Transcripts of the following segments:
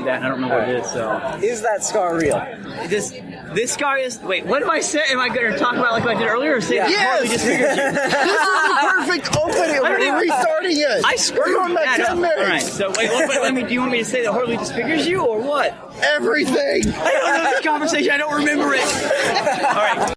that, and I don't know what it is. So, is that scar real? This scar is. Wait, what am I saying? Am I going to talk about like I did earlier, or say that Harley disfigures you? This is the perfect opening. We're restarting it. I screwed. We're going back 10 minutes. All right. So wait, do you want me to say that Harley disfigures you, or what? Everything. I don't know this conversation. I don't remember it. All right.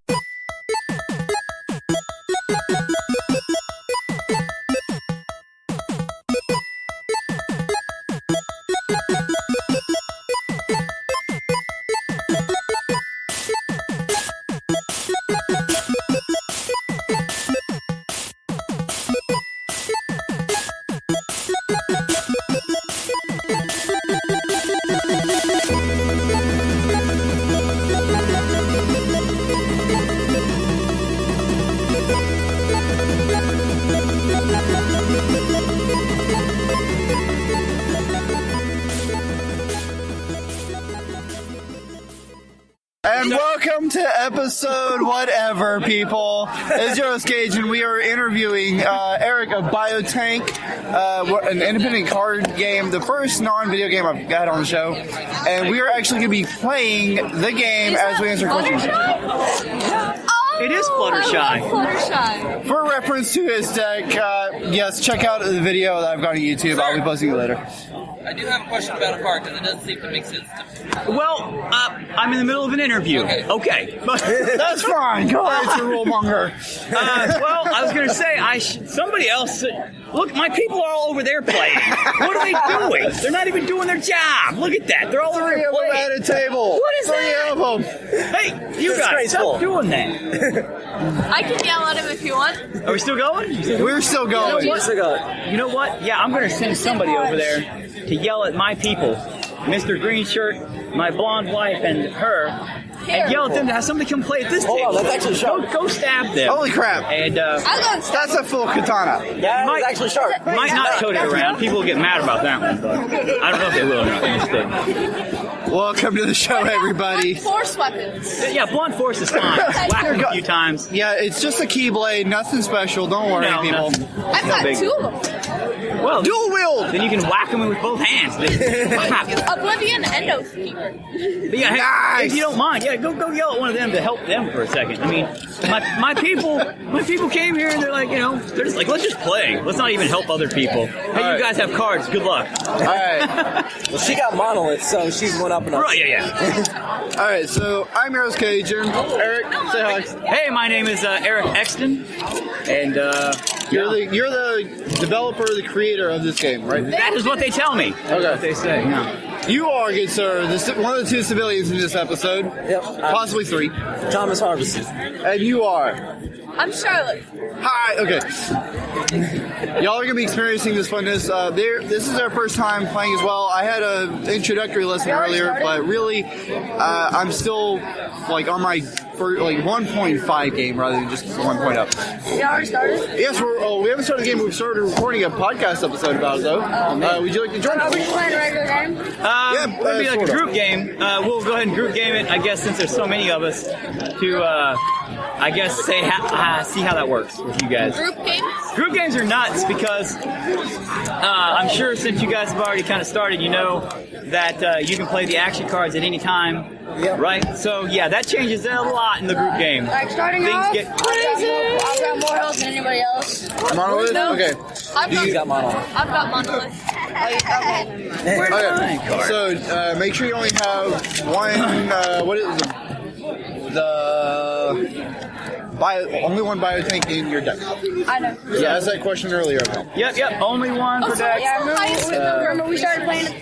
And welcome to episode whatever, people. It's Joe's Cage, and we are interviewing Eric of BioTank, an independent card game, the first non-video game I've got on the show. And we are actually going to be playing the game as we answer questions. It is Fluttershy. Fluttershy. For reference to his deck, yes, check out the video that I've got on YouTube. I'll be posting it later. I do have a question about a card because it doesn't seem to make sense to me. Well, I'm in the middle of an interview. Okay. That's fine. Go ahead, it's your rule monger. Well, I was going to say, somebody else. Look, my people are all over there playing. What are they doing? They're not even doing their job. Look at that. They're all over there playing. At a table. What is Three that? of them. Hey, you guys, stop doing that. I can yell at him if you want. Are we still going? We're still going. You know what? Yeah, I'm going to send somebody over there to yell at my people, Mr. Green Shirt, my blonde wife, and her, and yell at them to have somebody come play at this table. Hold on, that's actually sharp. Go stab them. Holy crap. And that's a full katana. Yeah, it's actually sharp. Might not tote it around. People will get mad about that one, but I don't know if they will or not. Welcome to the show, everybody. Force weapons. Yeah, blunt force is fine. Whack them a few times. Yeah, it's just a keyblade, nothing special. Don't worry, people. I've got big. 2 of them. Well, dual wield. Then you can whack them with both hands. Oblivion and Oath Keeper. Yeah, hey, nice. if you don't mind, go yell at one of them to help them for a second. I mean, my people came here and they're like, they're just like, let's just play. Let's not even help other people. Hey, you guys have cards. Good luck. All right. Well, she got monoliths, so she's one up and up. Right, yeah. All right, so I'm Joe's Cage, and Eric, say hi. Hey, my name is Eric Xton, and You're the developer, the creator of this game, right? that is what they tell me. Okay. That's what they say. Yeah. You are, good sir, one of the 2 civilians in this episode. Yep. Possibly 3. Thomas Harvest. And you are? I'm Charlotte. Hi, okay. Y'all are going to be experiencing this funness. This is our first time playing as well. I had an introductory lesson earlier, but really, I'm still on my 1.5 game rather than just 1.0. You already started? Yes, we haven't started the game. We've started recording a podcast episode about it, though. Would you like to join us? Are we playing a regular game? It'll be like a group game. We'll go ahead and group game it, I guess, since there's so many of us, to, I guess, see how that works with you guys. Group games? Group games are nuts because I'm sure since you guys have already kind of started, you know that you can play the action cards at any time. Yep. Right? So, yeah, that changes a lot in the group game. Like starting Things off, get crazy. I've got more health than anybody else. Monolith? No. Okay. You got monolith. I've got monolith. Okay. Okay. So, make sure you only have one, what is only one BioTank in your deck. I know. Yeah, I asked that question earlier. Yep, only one per deck. Yeah, remember we started playing at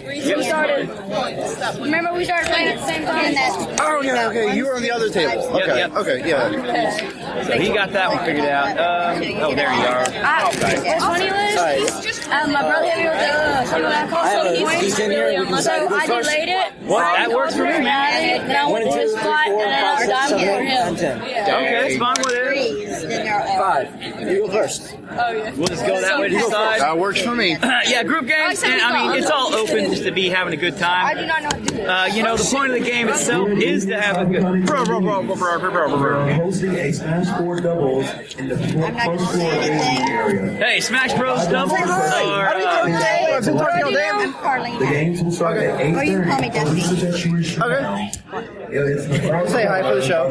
Remember we started playing at the same time? Oh, yeah, okay. You were on the other table. Okay, Yep. okay, yeah. So he got that one figured out. There you are. What's funny was, my brother hit me with He's in here. We can so decide to go I first. delayed it. What? That works for me, man. Then I went to his spot, and then I died before him. 10. Okay, that's fine with it. 5. You go first. We'll just go that way to decide. That works for me. Yeah, group games, and I mean, it's all open just to be having a good good I time. do not know what to do. The point of the game itself is to have a good. We're hosting a Smash 4 doubles in the I'm not first gonna say floor anything. area. Hey, Smash Bros. Doubles are. I'm Carlene. The games will start at 8:30. Or you can call me Dusty. Okay. Say hi for the show.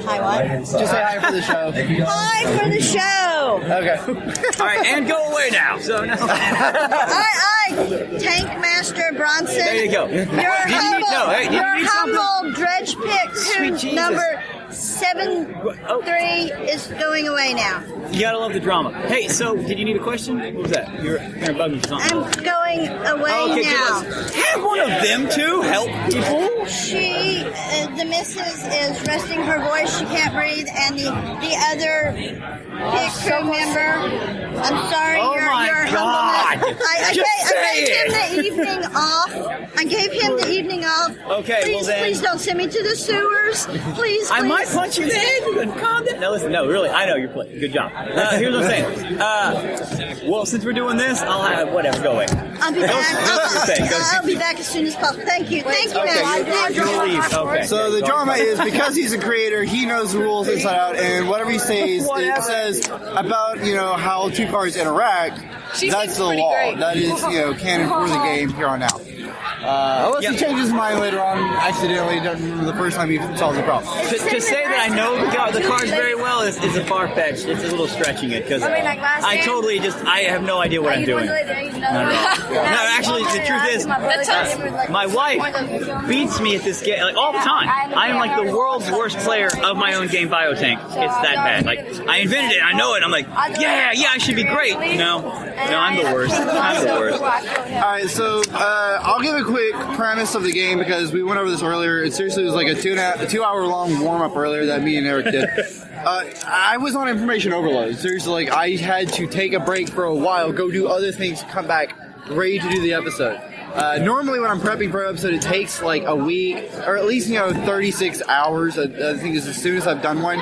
Hi, what? Just say hi for the show. Hi for the show. Okay. All right, and go away now. So now. I, Tank Master Bronson. There you go. Your Did you need something? humble dredge pick Sweet Jesus. number 7-3 is going away now. You gotta love the drama. Hey, so did you need a question? What was that? You're gonna bug me for something. I'm going away Okay, now. good. Have one of them two help people. She, the missus, is resting her voice. She can't breathe, and the other pit crew member. I'm sorry, Oh your my God. humbleness. I Just gave say him the evening off. I gave him the evening off. Okay, please, well then- please don't send me to the sewers. Please, I might please. punch you in the head. You can calm down. No, listen, no, really, I know you're playing. Good job. Here's what I'm saying. Well, since we're doing this, I'll have whatever. Go away. I'll be back. Go. I'll be back as soon as possible. Thank you, Okay, man. you'll leave. Okay. So the drama is because he's a creator, he knows the rules inside out, and whatever he says, it says about how two cards interact. That's the law. That is canon for the game here on out. Unless he changes his mind later on, accidentally, don't remember the first time he solves the problem. To say that I know the cards very well is a far-fetched. It's a little stretching it because I totally I have no idea what I'm doing. Not at all. No, actually, the truth is, my wife beats me at this game like all the time. I am like the world's worst player of my own game, BioTank. It's that bad. Like I invented it, I know it. I'm like, yeah, I should be great. No, I'm the worst. I'm the worst. All right, so I'll give a quick premise of the game because we went over this earlier. It seriously was like a 2 hour long warm up earlier that me and Eric did. I was on information overload. Seriously, like I had to take a break for a while, go do other things, come back ready to do the episode. Normally when I'm prepping for an episode, it takes like a week or at least 36 hours. I think is as soon as I've done one.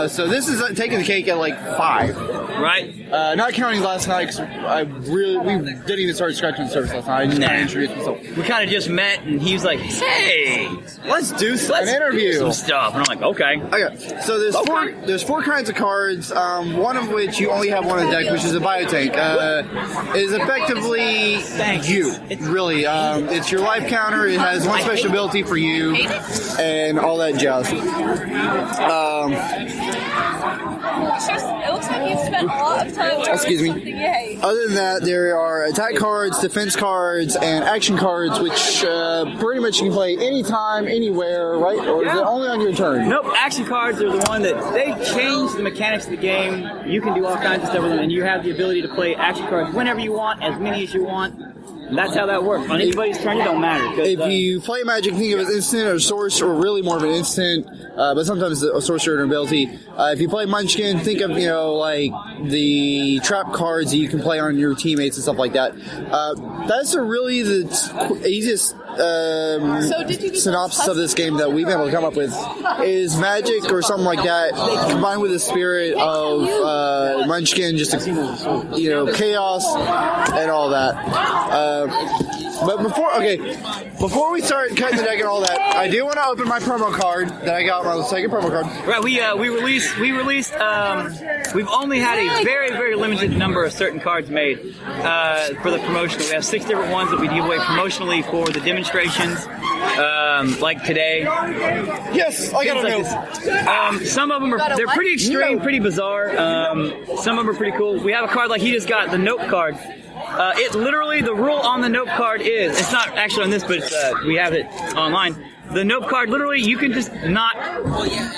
So this is taking the cake at like 5. Right? Not counting last night, because we didn't even start scratching the surface last night. I just kind of introduced myself. We kind of just met, and he was like, "Hey, Let's do an interview. do some stuff." And I'm like, "Okay." Okay, so there's four kinds of cards. One of which you only have one in the deck, which is a BioTank. It is effectively you, really. It's your life counter. It has one special ability for you, and all that jazz. It looks like you've spent a lot of time learning Excuse me. something. Yay. Other than that, there are attack cards, defense cards, and action cards, which pretty much you can play anytime, anywhere, right? Or is it only on your turn? Nope, action cards are the one that they changed the mechanics of the game. You can do all kinds of stuff with them, and you have the ability to play action cards whenever you want, as many as you want. And that's how that works. On anybody's turn, it don't matter. If you play Magic, think of it as instant or source, or really more of an instant, but sometimes a sorcerer ability. If you play Munchkin, think of like the trap cards that you can play on your teammates and stuff like that. That's really the easiest synopsis of this game that we've been able to come up with is Magic or something like that, combined with the spirit of Munchkin, just chaos and all that. But before we start cutting the deck and all that, I do want to open my promo card that I got, my second promo card. Right, we released. We've only had a very, very limited number of certain cards made for the promotional. We have 6 different ones that we give away promotionally for the demonstrations, like today. Yes, I got Things like this. Some of them they're pretty extreme, pretty bizarre. Some of them are pretty cool. We have a card like he just got, the Nope card. It literally, the rule on the Nope card is, it's not actually on this, but we have it online. The Nope card, literally, you can just not,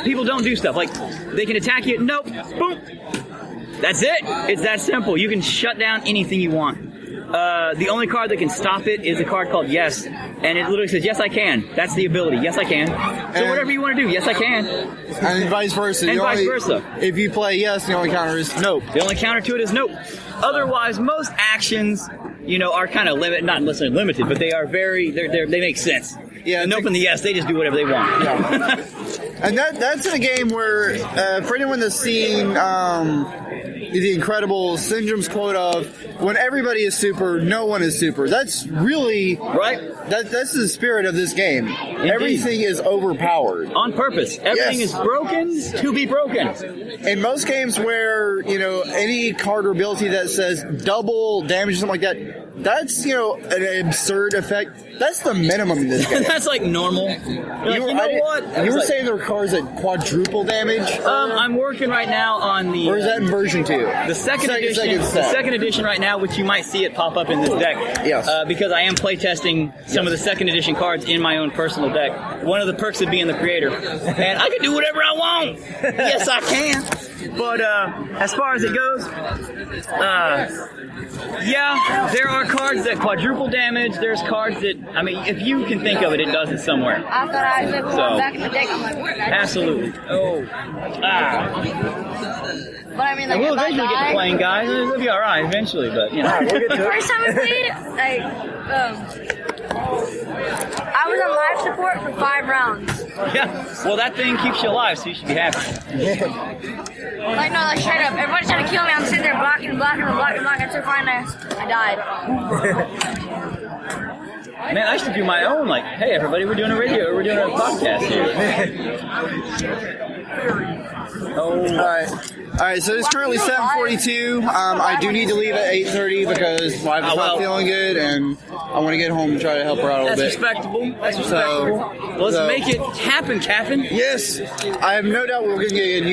people don't do stuff. Like, they can attack you, nope, boom. That's it. It's that simple. You can shut down anything you want. The only card that can stop it is a card called Yes, and it literally says, yes, I can. That's the ability. Yes, I can. So whatever you want to do, yes, I can. And vice versa. And vice versa. If you play Yes, the only counter is Nope. The only counter to it is Nope. Otherwise, most actions, are kind of not necessarily limited, but they are they make sense. Yeah, the Nope and the Yes, they just do whatever they want. Yeah. And that's in a game where, for anyone that's seen the incredible Syndrome's quote of, when everybody is super, no one is super. That's really... Right? That's the spirit of this game. Everything is overpowered. On purpose. Everything is broken to be broken. In most games where, any card or ability that says double damage or something like that, that's, an absurd effect. That's the minimum in this game. That's like normal. You were saying there were cards that quadruple damage? I'm working right now on the... Or is that in version 2? The second edition right now, which you might see it pop up in this deck. Yes. Because I am playtesting some of the second edition cards in my own personal deck. One of the perks of being the creator. And I can do whatever I want. Yes, I can. But as far as it goes, there are cards that quadruple damage. There's cards that, if you can think of it, it does it somewhere. I thought I was back in the deck. I'm like, what? Absolutely. But I mean, like, we'll eventually get to playing, guys. It'll be all right eventually, but the first time I played, I was on life support for 5 rounds. Yeah. Well, that thing keeps you alive, so you should be happy. Like straight up. Everybody's trying to kill me. I'm sitting there blocking until finally I died. Man, I should do my own. Like, hey, everybody, we're doing a podcast here. All right, so it's currently 7:42. I do need to leave at 8:30 because my wife's not feeling good, and I want to get home and try to help her out a little bit. That's respectable. Let's make it happen, Captain. Yes, I have no doubt we're going to get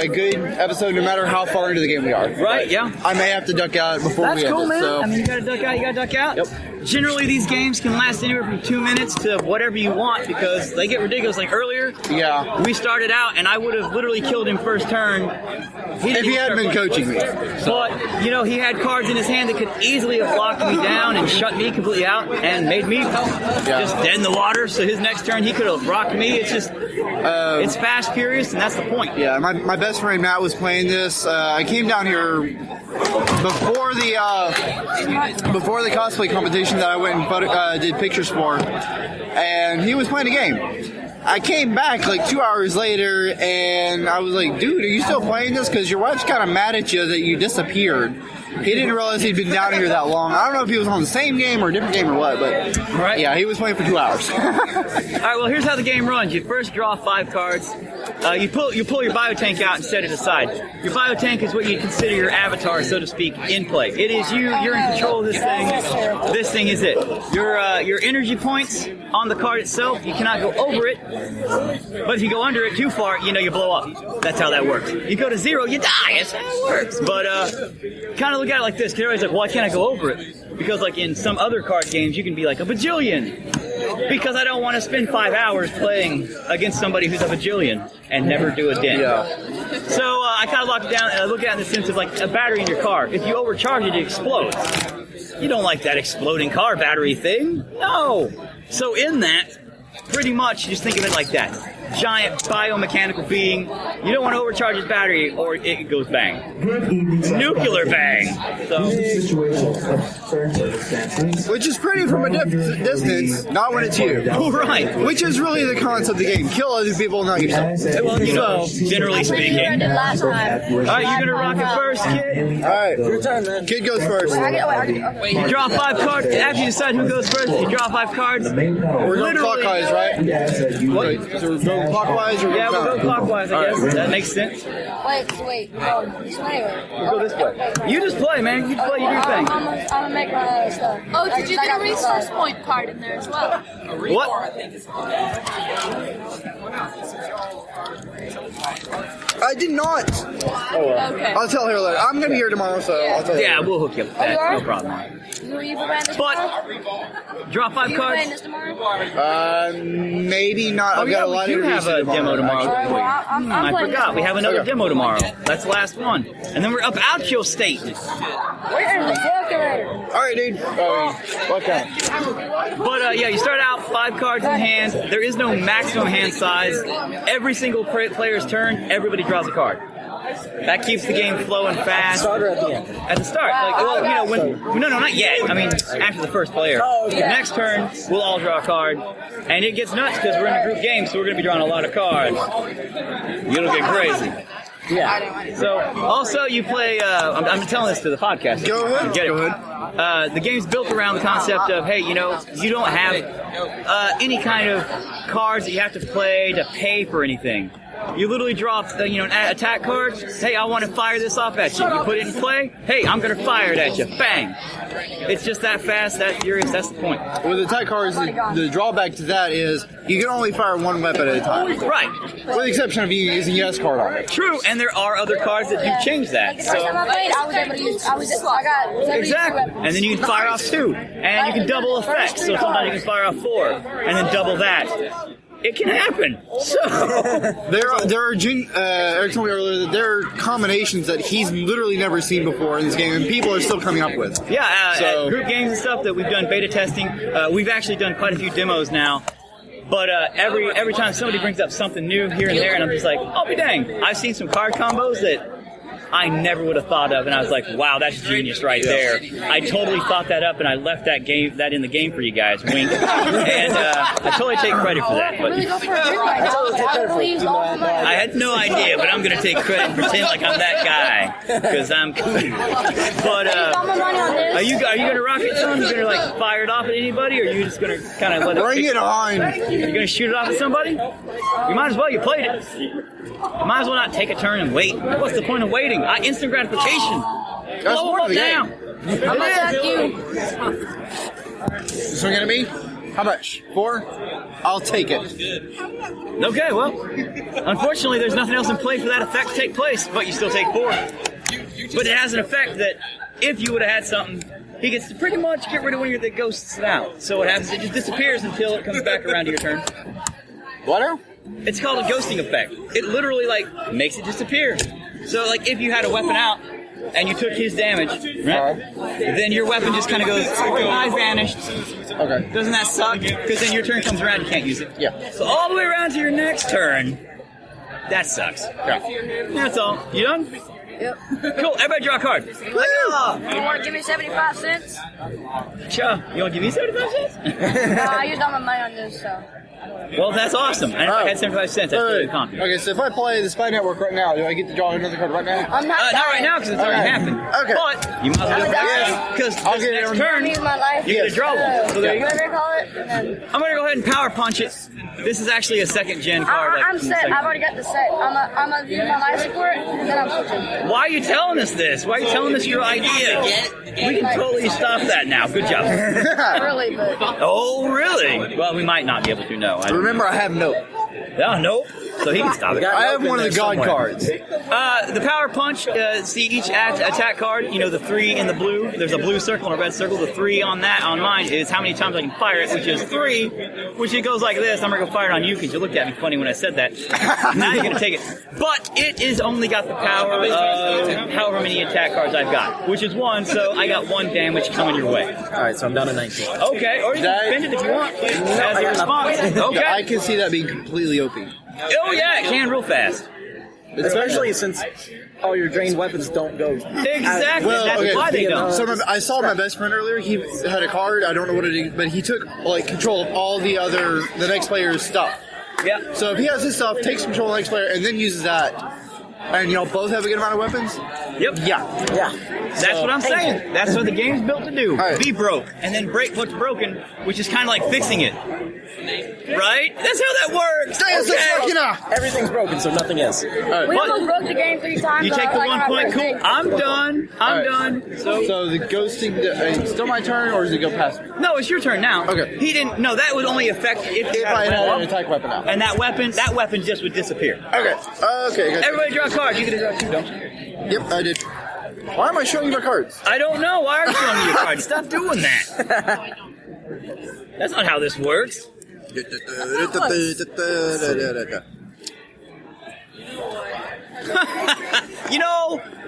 a good episode no matter how far into the game we are. Right, yeah. I may have to duck out before we end cool, it. man. So. You got to duck out. Yep. Generally, these games can last anywhere from 2 minutes to whatever you want because they get ridiculous. Like earlier, we started out, and I would have literally killed him first turn. If he hadn't been coaching me. But, he had cards in his hand that could easily have locked me down and shut me completely out and made me just dead in the water. So his next turn, he could have rocked me. It's just, it's fast, furious, and that's the point. Yeah, my best friend Matt was playing this. I came down here before the cosplay competition that I went and did pictures for, and he was playing a game. I came back like 2 hours later, and I was like, dude, are you still playing this? Because your wife's kind of mad at you that you disappeared. He didn't realize he'd been down here that long. I don't know if he was on the same game or a different game or what, but yeah, he was playing for 2 hours. All right, well, here's how the game runs. You first draw 5 cards. You pull your BioTank out and set it aside. Your BioTank is what you consider your avatar, so to speak, in play. It is you. You're in control of this thing. This thing is it. Your energy points on the card itself, you cannot go over it. But if you go under it too far, you blow up. That's how that works. You go to 0, you die. That's how it works. But kind of look at it like this. Because everybody's like, why can't I go over it? Because like in some other card games, you can be like a bajillion. Because I don't want to spend 5 hours playing against somebody who's a bajillion and never do a dent. Yeah. So I kind of lock it down and I look at it in the sense of like a battery in your car. If you overcharge it, it explodes. You don't like that exploding car battery thing. No. So in that, pretty much just think of it like that. Giant biomechanical being. You don't want to overcharge its battery or it goes bang. Nuclear bang. So. Which is pretty from a distance, not when it's you. Oh, right. Which is really the concept of the game. Kill other people, not yourself. Well, generally speaking. Alright, you're going to rock it first, kid? Alright. Your turn, man. Kid goes first. You draw 5 cards. After you decide who goes first, you draw 5 cards. We're going clockwise, right? What? So we're going clockwise or we'll go clockwise, I guess. That makes sense. Wait. This way. We'll go this way. You just play, man. You play, you do your thing. I'm gonna make my stuff. Oh, did you get a resource point card in there as well? What? I did not. Okay. I'll tell her later. I'm going to be here tomorrow, so I'll tell her. Yeah, we'll hook you up with that. No problem. But draw 5 cards. Maybe not. I've got a lot of we do have a demo tomorrow. I forgot. We have another demo tomorrow. That's the last one. And then we're up out your state. We're in the calculator. All right, dude. Okay. But yeah, you start out 5 cards in hand. There is no maximum hand size. Every single player's turn, everybody draws a card. That keeps the game flowing fast. Starter at the end. At the start, like, well, no, not yet. I mean, after the first player. Next turn, we'll all draw a card, and it gets nuts because we're in a group game, so we're going to be drawing a lot of cards. It'll get crazy. Yeah. So, also you play. I'm telling this to the podcast. Go ahead. Get it. Go ahead. The game's built around the concept of, hey, you don't have any kind of cards that you have to play to pay for anything. You literally draw, an attack card. Hey, I want to fire this off at you. You put it in play. Hey, I'm going to fire it at you. Bang. It's just that fast, that furious. That's the point. With attack cards, the drawback to that is you can only fire one weapon at a time. Right. With the exception of you using yes card on it. True, and there are other cards that do change that. The first time I played, I was able to use. I got Exactly. And then you can fire off 2. And you can double effects. So sometimes you can fire off 4. And then double that. It can happen. So There are Eric told me earlier that there are combinations that he's literally never seen before in this game, and people are still coming up with. yeah, So- at group games and stuff that we've done beta testing, we've actually done quite a few demos now. But every time somebody brings up something new here and there, and I'm just like, I'll be dang. I've seen some card combos that I never would have thought of, and I was like, wow, that's genius right there. I totally thought that up, and I left that in the game for you guys, wink. And I totally take credit for that. But really go for a drink right now. I believe all the money. I had no idea, but I'm going to take credit and pretend like I'm that guy, because I'm cool. But All my money on this. are you going to rock it, son? You going to fire it off at anybody, or are you just going to kind of let it? Bring it on! You're going to shoot it off at somebody? You might as well. You played it. You might as well not take a turn and wait. What's the point of waiting? Instant gratification. That's Blow part of them the down. game. I'm gonna attack you. Swing at me? How much? 4? I'll take it. Okay, well, unfortunately, there's nothing else in play for that effect to take place, but you still take 4. But it has an effect that if you would have had something, he gets to pretty much get rid of one of the ghosts now. So what happens? It just disappears until it comes back around to your turn. What now? It's called a ghosting effect. It literally makes it disappear. So if you had a weapon out and you took his damage, right? Then your weapon just kind of goes, I vanished. Okay. Doesn't that suck? Because then your turn comes around, you can't use it. Yeah. So all the way around to your next turn, that sucks. Yeah. That's all. You done? Yep. Cool. Everybody draw a card. You want to give me 75 cents? Sure. You want to give me 75 cents? I used all my money on this, so. Well, that's awesome. And if I had 75 cents, that's totally confident. Okay, so if I play the Spy Network right now, do I get to draw another card right now? I'm not. Not right now because it's already happened. Okay. But you might as well do it Yeah. because I'll this get it next on- turn, Use my life. you get to draw one. So there you go. Whatever you call it. And then I'm going to go ahead and power punch it. This is actually a second gen card. I'm set. I've already got the set. I'm gonna use my life support, and then I'm switching. Why are you telling us this? Why are you telling us your idea? We can totally stop that now. Good job. Not really, but Oh, really? Well, we might not be able to. No. Remember, I have nope. Oh, nope. So he can stop it. I have one of the God cards. The power punch, see each attack card, the 3 in the blue, there's a blue circle and a red circle. The 3 on mine is how many times I can fire it, which is 3, which it goes like this. I'm going to go fire it on you because you looked at me funny when I said that. Now you're going to take it. But it is only got the power of however many attack cards I've got, which is 1, so I got 1 damage coming your way. Alright, so I'm down to 19. Okay, or you can spend it if you want as a response. Okay. I can see that being completely OP. Oh, yeah, it can real fast. Especially since all your drained weapons don't go. Exactly. Well, That's okay. why they don't. So I saw my best friend earlier. He had a card. I don't know what it is, but he took control of all the next player's stuff. Yeah. So if he has his stuff, takes control of the next player, and then uses that, and both have a good amount of weapons. Yep. Yeah. That's what I'm saying. That's what the game's built to do. Right. Be broke, and then break what's broken, which is kind of like fixing it. Right? That's how that works. Okay. Everything's broken, so nothing is. we almost broke the game 3 times. You take the like, 1 on our point. first Cool. day. I'm done. I'm done. So the ghosting, it's still my turn, or does it go past me? No, it's your turn now. Okay. He didn't. No, that would only affect if you If I had had a an weapon. attack weapon out. And that weapon just would disappear. Okay. Okay. Gotcha. Everybody draw a card. You get to draw 2, don't you? Yep, I did. Why am I showing you my cards? I don't know. Why are you showing me your card? Stop doing that. That's not how this works.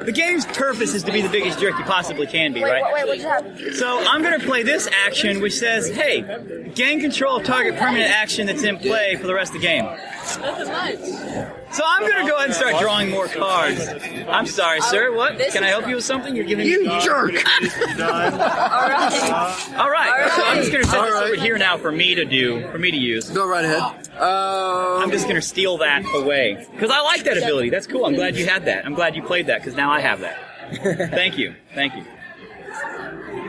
The game's purpose is to be the biggest jerk you possibly can be, right? Wait, what just happened? So I'm going to play this action, which says, hey, gain control of target permanent action that's in play for the rest of the game. So I'm going to go ahead and start drawing more cards. I'm sorry, sir. What? Can I help you with something? You're giving me... You jerk! All right. So I'm just going to set this over here now for me to use. Go right ahead. I'm just going to steal that away. Because I like that ability. That's cool. I'm glad you had that. I'm glad you played that, because now I have that. Thank you. Thank you.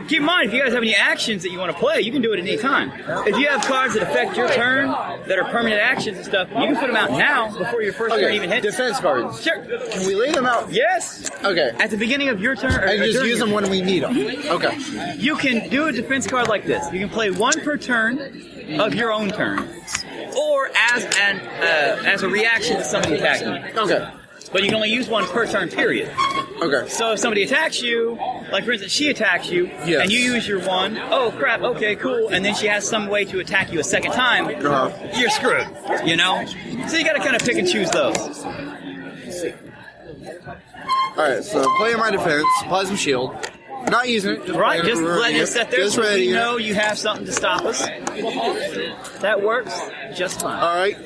Keep in mind, if you guys have any actions that you want to play, you can do it at any time. If you have cards that affect your turn, that are permanent actions and stuff, you can put them out now before your first turn even hits. Defense cards. Sure. Can we lay them out? Yes. Okay. At the beginning of your turn. And just use them when we need them. Okay. You can do a defense card like this. You can play one per turn of your own turn, or as a reaction to somebody attacking you. Okay. But you can only use one per turn, period. Okay. So if somebody attacks you, like for instance, she attacks you, Yes. and you use your one, oh crap, okay, cool, and then she has some way to attack you a second time, you're screwed, you know? So you gotta kind of pick and choose those. Alright, so playing my defense, plasma shield. Not using it. Right, just letting it sit there just so ready. you know you have something to stop us. That works just fine. Alright.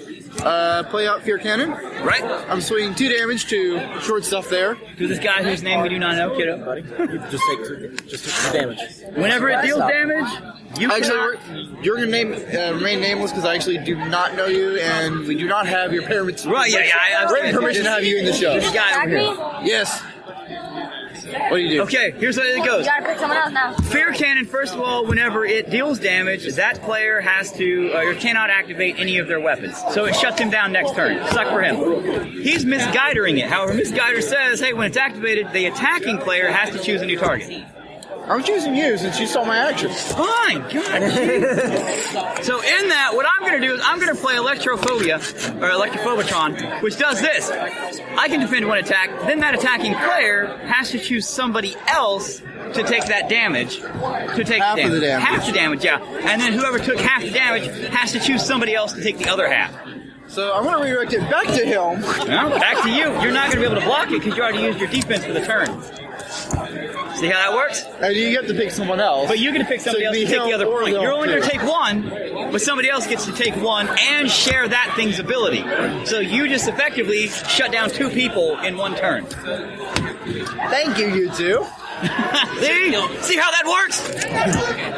Play out Fear Cannon. Right? I'm swinging 2 damage to short stuff there. To this guy whose name we do not know, kiddo. Just take 2 damage. Whenever it deals damage, you Actually, cannot... you're going to remain nameless because I actually do not know you, and we do not have your parents' Right, yeah, I written permission to have you in the show. This guy over here. Yes. What do you do? Okay, here's how it goes. You gotta pick someone else now. Fear Cannon, first of all, whenever it deals damage, that player has to, or cannot activate any of their weapons. So it shuts him down next turn. Suck for him. He's misguiding it. However, misguider says, hey, when it's activated, the attacking player has to choose a new target. I'm choosing you since you saw my action. Fine, God. So in that, what I'm going to do is I'm going to play Electrophobia, or Electrophobotron, which does this. I can defend one attack, then that attacking player has to choose somebody else to take that damage. To take Half of the damage. Half the damage, yeah. And then whoever took half the damage has to choose somebody else to take the other half. So I'm going to redirect it back to him. Well, back to you. You're not going to be able to block it because you already used your defense for the turn. See how that works? And you get to pick someone else. But you're going to pick somebody else to take the other point. You're only going to take one, but somebody else gets to take one and share that thing's ability. So you just effectively shut down 2 people in one turn. Thank you, you two. See how that works?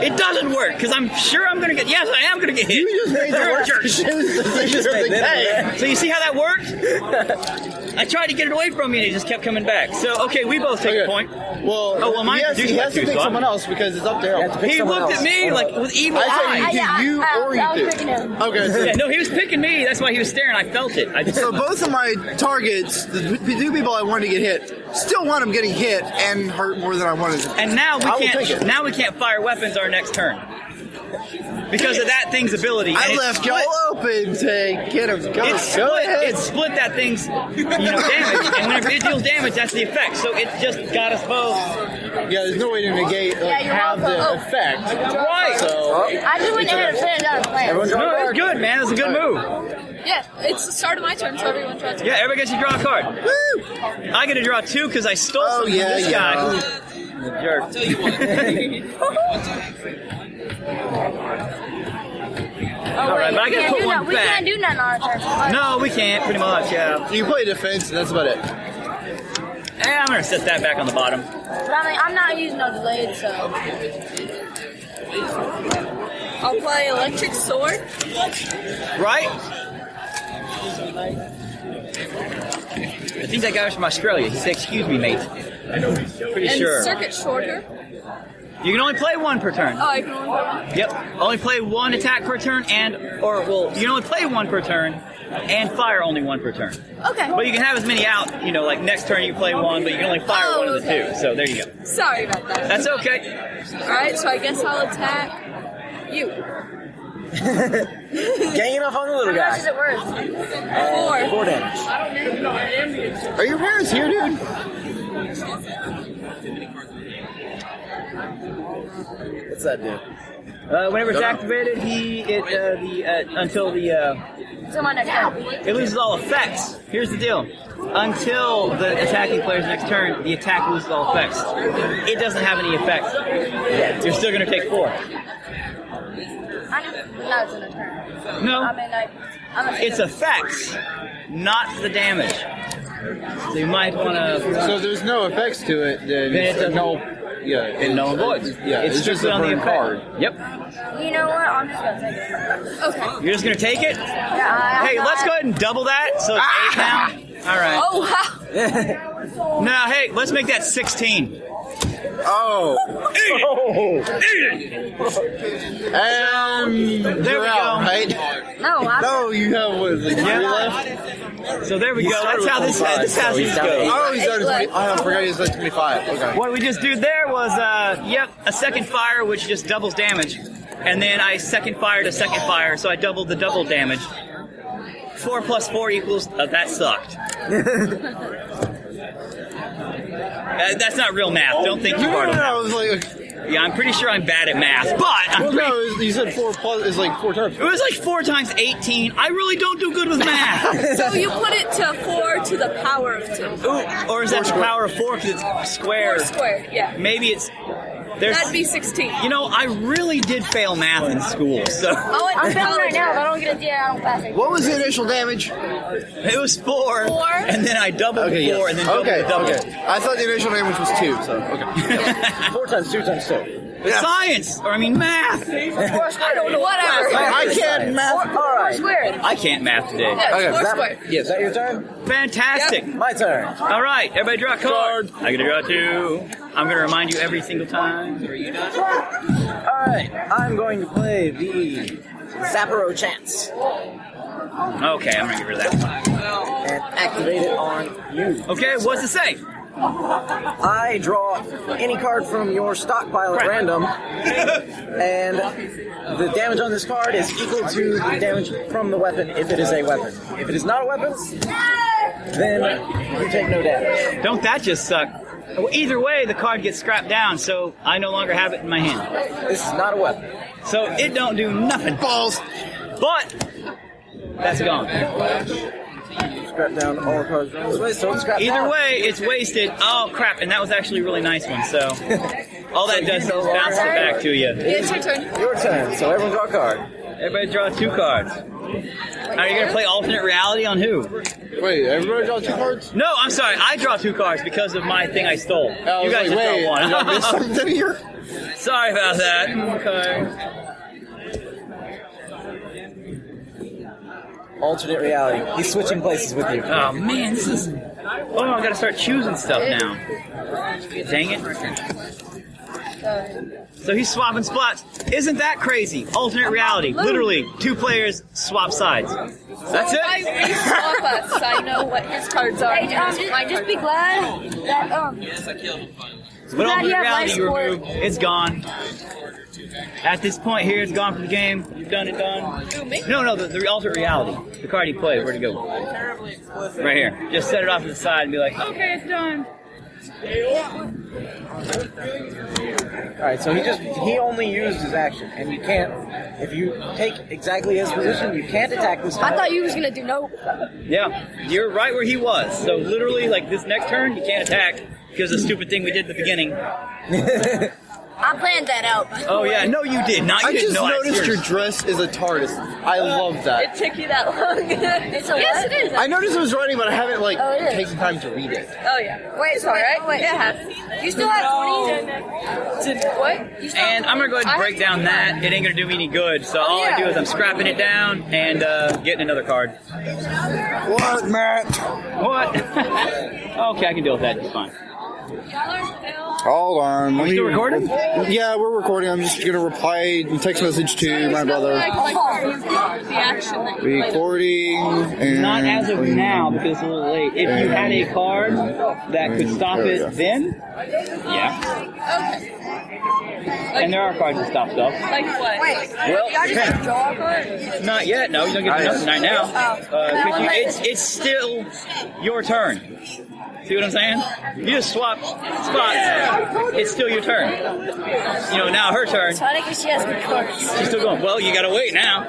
It doesn't work because I'm sure I'm going to get. Yes, I am going to get hit. You just made the You're a worst jerk. decision of the game. So you see how that worked? I tried to get it away from me and it just kept coming back. So okay, we both take a point. Well, mine he has to pick so someone else because it's up to him. He looked at me like with evil I eyes. said you or I was you picking him. do. Okay, so, Yeah, no, he was picking me. That's why he was staring. I felt it. so both of my targets, the 2 people I wanted to get hit, still want them getting hit and hurt more than I wanted to. And now I will take we can't. it. Now we can't fire weapons our next turn because of that thing's ability. I And left y'all open to get him. Go ahead. It split that thing's damage, and whenever it deals damage, that's the effect. So it just got us both. Yeah, there's no way to negate you're have the welcome. effect. Right. So I just went in and finished out a plan. No, it's good, man. It's a good move. Yeah, it's the start of my turn, so everyone tries to. Yeah, everybody gets to draw a card. woo! I get to draw 2 because I stole some from this guy. The jerk. Tell you what. All right, but I gotta put one We back. can't do nothing on our turn. No, we can't. Pretty much, yeah. You play defense, and that's about it. And I'm gonna set that back on the bottom. But I mean, I'm not using no delayed, so. I'll play Electric Sword. Right? I think that guy was from Australia. He said, "Excuse me, mate." Pretty And sure. Circuit Shorter. You can only play one per turn. Oh, I can only play one. Yep. Only play one attack per turn, you can only play one per turn, and fire only one per turn. Okay. But you can have as many out. Like next turn you play one, but you can only fire one of the 2. So there you go. Sorry about that. That's okay. Alright, so I guess I'll attack you. Ganging up on the little How much guy. is it worth? 4. 4 damage. Are your parents here, dude? What's that do? Whenever it's activated, So my next turn. it loses all effects. Here's the deal. Until the attacking player's next turn, the attack loses all effects. It doesn't have any effects. You're still going to take 4. I know, but now it's in a turn. No, I mean, like, I'm a it's effects, not the damage. So you might want to... So if there's no effects to it, then Then it it's doesn't- no. Yeah, and no one voids. Yeah, it's just strictly a on the burn effect. card. Yep. You know what? I'm just gonna take it. Okay. You're just gonna take it? Yeah, Hey, let's go ahead and double that. So it's 8 now. All right. Oh wow. Now, hey, let's make that 16. Oh. And There you're we out, go. right? No, I'm No, you have what is it, 3 left? So there we go. That's how this has to go. Oh, he's down to 20. I forgot he's at 25. Okay. What we just did there was, a second fire, which just doubles damage. And then I second fired a second fire, so I doubled the double damage. 4 plus 4 equals, that sucked. That's not real math. Don't think too hard on I that. was like, Yeah, I'm pretty sure I'm bad at math, but I'm well, pretty, no, you said 4 plus is like 4 times. it was like 4 times 18. I really don't do good with math. So you put it to 4 to the power of 2. Ooh, or is that the power of 4 because it's square? 4 squared, yeah. Maybe it's... There's, That'd be 16. you know, I really did fail math in school, so... Oh, and I'm failing right college. now. If I don't get a D, I don't pass it. What was the initial damage? It was 4, 4? and then I doubled 4, and then doubled Okay, the double. okay. I thought the initial damage was 2, so okay. 4 times 2 times 2. Science! Or, I mean, math! I don't know. Whatever. I can't math. All right. Squared. I can't math today. Yeah, Okay, 4 That- squared. Is that your turn? Fantastic! My turn. All right, everybody draw a card. I get to draw 2. I'm going to remind you every single time. All right. I'm going to play the Zapparo Chance Okay, I'm going to get rid of that. and activate it on you. Okay, what's it say? I draw any card from your stockpile at random, and the damage on this card is equal to the damage from the weapon if it is a weapon. If it is not a weapon, then you take no damage. Don't that just suck? Well, either way, the card gets scrapped down, so I no longer have it in my hand. This is not a weapon. So it don't do nothing. Balls! But that's gone. Scrap down all the cards this way, so it's scrapped Either down. way, it's wasted. Oh crap! And that was actually a really nice one. So all that does is bounce it back to you. It's your turn. Your turn, so everyone draw a card. Everybody draw 2 cards. Are you gonna play alternate reality on who? Wait, everybody draw 2 cards? No, I'm sorry. I draw 2 cards because of my thing I stole. I You was guys like, just wait, draw did I miss one. something here? Sorry about that. Okay. Alternate reality. He's switching places with you. Oh man, this is. Oh, I gotta start choosing stuff now. Dang it. So he's swapping spots. Isn't that crazy? Alternate reality. Literally, 2 players swap sides. That's If I it. re-swap us, I know what his cards are. Hey, just be glad that Yes, I killed him finally. But alternate you have reality life you support. remove, it's gone. At this point here, it's gone from the game. You've done it, done. No, the alternate reality. The card he played, where'd it go? Right here. Just set it off to the side and be like, okay, it's done. Alright, so he only used his action, and you can't, if you take exactly his position, you can't attack this time. I thought you was gonna do nope. Yeah, you're right where he was. So literally, like this next turn, you can't attack because of the stupid thing we did at the beginning. I planned that out. Oh yeah, no, you did not. You I didn't just know noticed your serious. dress is a TARDIS. I love It that. took you that long. It's a Yes, what? it is. I noticed it was running, but I haven't Oh, it is. taken time to read it. Oh yeah. Wait, It's alright. wait. It has. You still have 20? What? And I'm gonna go ahead and break down that. It ain't gonna do me any good. So all I do is I'm scrapping it down and getting another card. What, Matt? What? Okay, I can deal with that. It's fine. Hold on. Are we still recording? Yeah, we're recording. I'm just gonna reply text message to my brother. Like the action that you Recording. And Not as of now because it's a little late. If you had a card that could stop There we it, go. then yeah. And there are cards that stop stuff. Like what? Well, Y'all just have to draw a card? not yet. No, you don't get nothing right now. 'Cause it's still your turn. See what I'm saying? You just swap spots. It's still your turn. You know, now her turn. So I think she has good cards. She's still going. Well, you gotta wait now.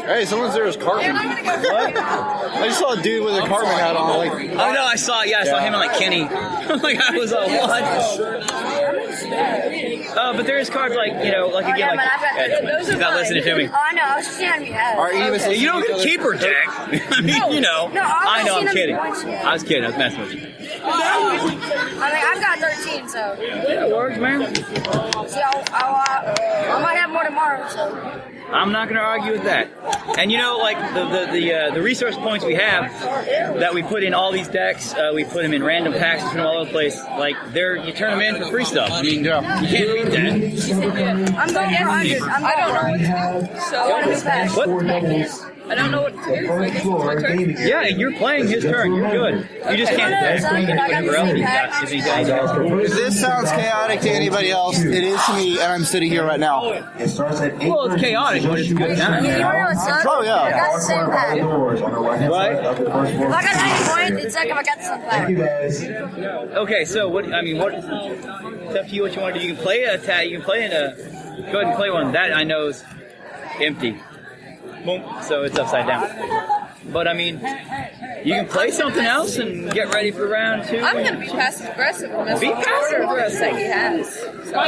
Hey, someone's there is Cartman. What? I just saw a dude with a Cartman hat on. Like, Oh no, I saw him and like Kenny. Like I was what? But there is cards like like again, like Those are he's not mine. listening to me. Oh, I know. I was just seeing how many you had. are you even You don't keep her, Jack. I mean, No, I I know. I'm was kidding. seeing them once. I was kidding. I was messing with you. I've got 13, so. Yeah, it works, man. See, I might have more tomorrow, so. I'm not going to argue with that. And you know, like the resource points we have that we put in all these decks, we put them in random packs from all over the place. Like you turn them in for free stuff. I mean, you can't beat that. I'm going for 100. I don't know what to do. So I want to be fast. I don't know what to do. I guess it's my turn. Yeah, you're playing his turn. You're good. You just can't attack whatever else he's got. If he does. If this sounds chaotic to anybody else, it is to me, and I'm sitting here right now. It starts at 8:30. Well, it's chaotic, but it's a good time. You want to know what's up? Oh, yeah. I got the same pack. If Right? I got 90 points, it's like if I got the same pack. Thank you guys. Okay, so what? I mean, what? It's up to you what you want to do. You can play a attack. You can play in a. Go ahead and play one. That I know is empty. Boom. So it's upside down. But I mean, you can play something else and get ready for round 2. I'm going to be passive aggressive. Be passive aggressive. That he has. So.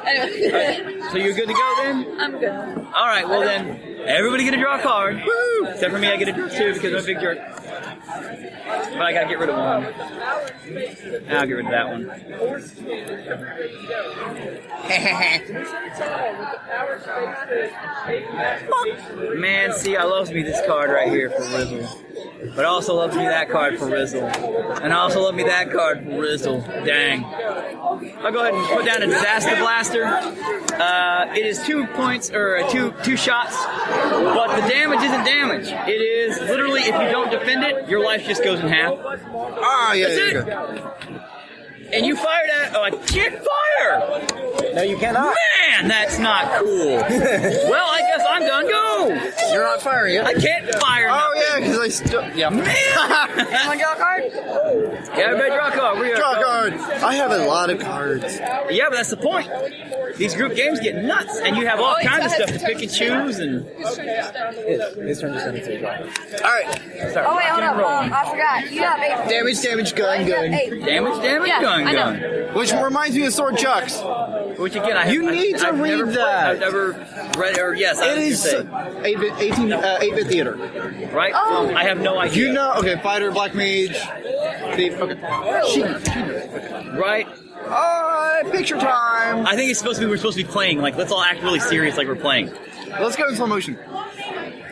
Anyway. So you're good to go then? I'm good. All right. Well then, everybody get a draw card. Woo! Except for me, I get a draw 2 because I'm a big jerk. But I gotta get rid of one. I'll get rid of that one. Man, see, I loves me this card right here for Rizzle. But I also loves me that card for Rizzle. And I also love me that card for Rizzle. Dang. I'll go ahead and put down a Disaster Blaster. It is 2 points, or two shots, but the damage isn't damage. It is literally, if you don't defend it, your life just goes in half. Ah, yeah, That's yeah, it. okay. And you fired at, I can't fire! No, you cannot. Man, that's not cool. Well, I guess I'm done. Go! You're not firing it. I can't fire. Oh, yeah, because I still... Yeah. Man! Want to draw a card? Yeah, everybody draw a card. Draw a card. I have a lot of cards. Yeah, but that's the point. These group games get nuts, and you have all kinds of stuff to pick and choose. And His turn just ended to draw. All right. Oh, wait, hold up. I forgot. You have 8. Damage, gun. Eight. damage, Yeah, gun. I know. Which reminds me of Sword Chucks. Which again, I've need to read never that. I've never read it, or yes, I It was is gonna say, 8-bit theater. right? Oh. I have no idea. You know, okay, fighter, black mage, thief, okay. Right? Picture time. I think we're supposed to be playing. Like, let's all act really serious, like we're playing. Let's go in slow motion.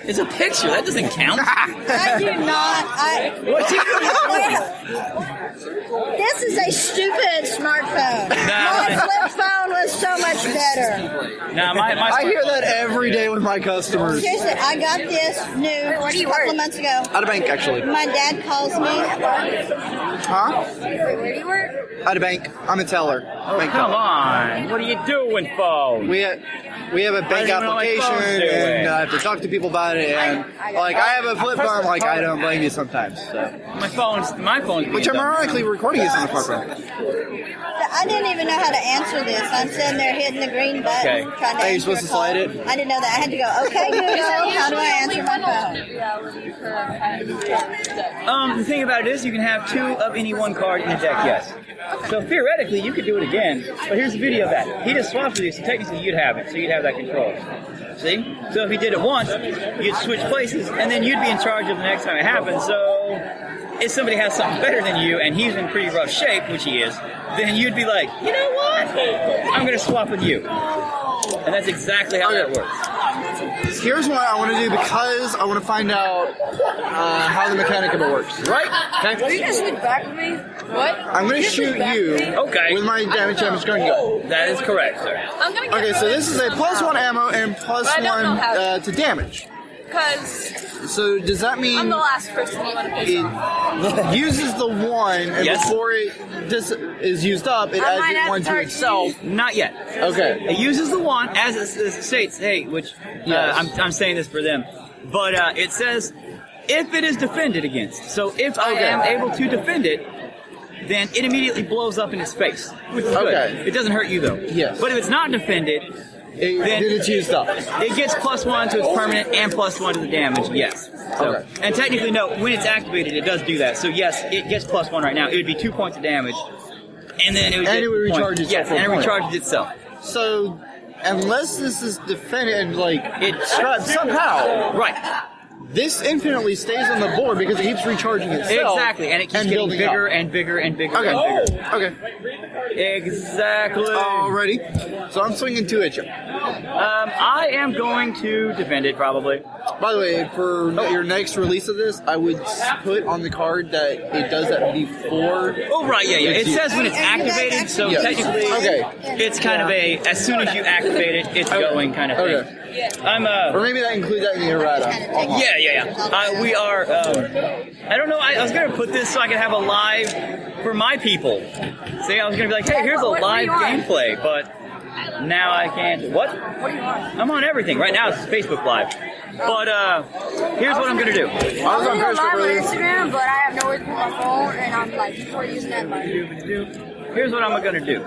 It's a picture. That doesn't count. I do not. This is a stupid smartphone. My flip phone was so much better. Nah, my I hear that every day with my customers. Seriously, I got this new a couple of months ago. Out of bank, actually. My dad calls me. Huh? Where do you work? Out of bank. I'm a teller. Bank Come teller. on. What are you doing, phone? We have a bank don't know my application, phone's doing. and I have to talk to people about it. And like, I have a flip phone. Like, I don't blame you sometimes. So, My phone's which I'm ironically recording this on the front. I didn't even know how to answer this. I'm sitting there hitting the green button, Okay. trying to Are you answer supposed a to call. slide it? I didn't know that. I had to go, okay, Google, how do I answer my phone? The thing about it is, you can have 2 of any one card in a deck. Yes. So theoretically, you could do it again. But here's the video of that. He just swaps with you, so technically you'd have it. So you'd have that control. See? So if he did it once, you'd switch places, and then you'd be in charge of the next time it happens. So if somebody has something better than you, and he's in pretty rough shape, which he is, then you'd be like, you know what? I'm going to swap with you. And that's exactly how that works. Here's what I want to do, because I want to find out how the mechanic of it works. Right? Are you going to switch back with me? What? I'm going to shoot you Okay. with my damage gun. That is correct, sir. I'm going to get Okay, so this is a +1 ammo and +1 I don't know how. to damage. because So does that mean I'm the last person you want to piss off. it uses the 1, and Yes. before it is used up, it I might adds have the 1 to to charge itself? Not yet. Okay. It uses the 1 as it states, hey, which Yes. I'm saying this for them, but it says if it is defended against. So if I am able to defend it, then it immediately blows up in his face, which is good. Okay. It doesn't hurt you though. Yes. But if it's not defended, Then it's used up. it gets +1 to its permanent and +1 to the damage. Yes. So, Okay. And technically, no. When it's activated, it does do that. So yes, it gets +1 right now. It would be 2 points of damage, and then it would. And get it would recharge points. itself Yes, for and it a point. recharges itself. So unless this is defended, like it straps somehow, Right. this infinitely stays on the board because it keeps recharging itself. Exactly, and it keeps getting bigger and bigger and bigger and bigger. Okay. Exactly. Alrighty. So I'm swinging 2 at you. I am going to defend it, probably. By the way, for your next release of this, I would put on the card that it does that before. Oh, right, yeah. It says when it's activated, so technically it's kind of a, as soon as you activate it, it's going kind of thing. Okay. Or maybe that include that in the errata. Yeah. We are, I don't know, I was going to put this so I could have a live for my people. See, I was going to be like, hey, here's a live gameplay, but now I can't. What? What do you want? I'm on everything. Right now it's Facebook Live. But here's what I'm going to do. I was on live on Instagram, but I have nowhere to put my phone, and I'm like, before using that button. Here's what I'm going to do.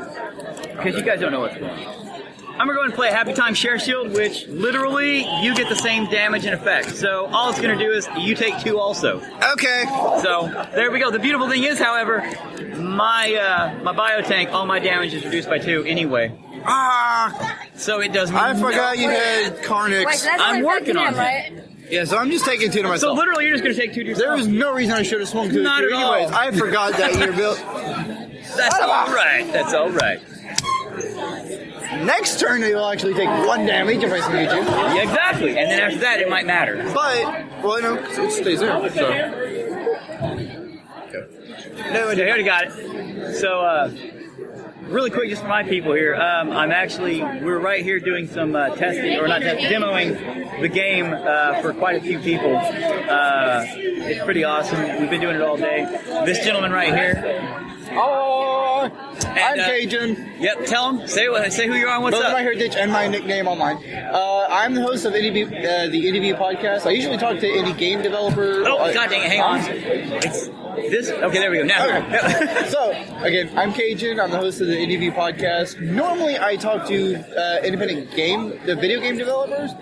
Because you guys don't know what's going on. I'm going to go and play Happy Time Share Shield, which literally you get the same damage and effect. So all it's going to do is you take 2 also. Okay. So there we go. The beautiful thing is, however, my BioTank, all my damage is reduced by 2 anyway. So it does. I forgot you had Carnix. Wait, so that's I'm only working on him, right? Yeah, so I'm just taking 2 to myself. So literally, you're just going to take 2 to yourself. There was no reason I should have swung 2 Not to 2 at all. anyways. I forgot that you're built. That's all right. That's all right. Next turn, you'll actually take 1 damage if I swing at you. Yeah, exactly. And then after that, it might matter. But, well, no, it stays there. So. No, I already got it. So, really quick, just for my people here, we're right here doing some testing, or not testing, demoing the game for quite a few people. It's pretty awesome. We've been doing it all day. This gentleman right here. I'm Cajun. Yep, tell him. Say who you are and what's Both up. my heritage and my nickname online. I'm the host of the Indie podcast. I usually talk to indie game developers. Oh, god dang it, hang on. It's this? Okay, there we go. Now. Okay. So, again, I'm Cajun. I'm the host of the Indie podcast. Normally, I talk to independent video game developers,